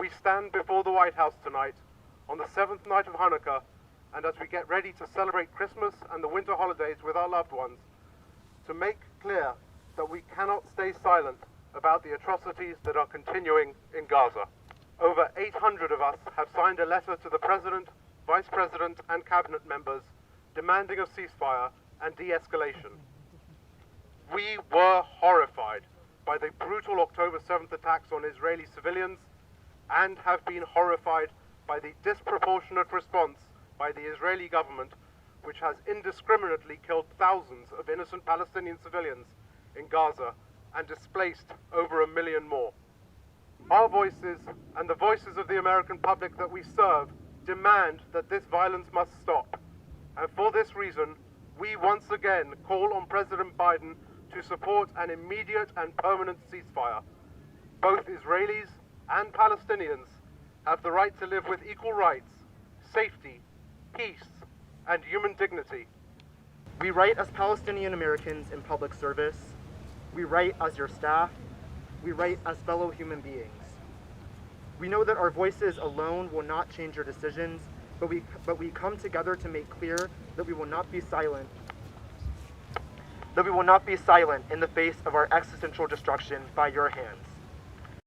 we stand before the White House tonight, on the seventh night of Hanukkah, and as we get ready to celebrate Christmas and the winter holidays with our loved ones, to make clear that we cannot stay silent about the atrocities that are continuing in Gaza. Over 800 of us have signed a letter to the President, Vice President, and Cabinet members demanding a ceasefire and de-escalation. We were horrified by the brutal October 7th attacks on Israeli civilians and have been horrified by the disproportionate response by the Israeli government, which has indiscriminately killed thousands of innocent Palestinian civilians in Gaza and displaced over 1 million more. Our voices and the voices of the American public that we serve demand that this violence must stop. And for this reason, we once again call on President Biden to support an immediate and permanent ceasefire. Both Israelis and Palestinians have the right to live with equal rights, safety, peace, and human dignity. We write as Palestinian Americans in public service. We write as your staff. We write as fellow human beings. We know that our voices alone will not change your decisions, but we come together to make clear that we will not be silent. That we will not be silent in the face of our existential destruction by your hands.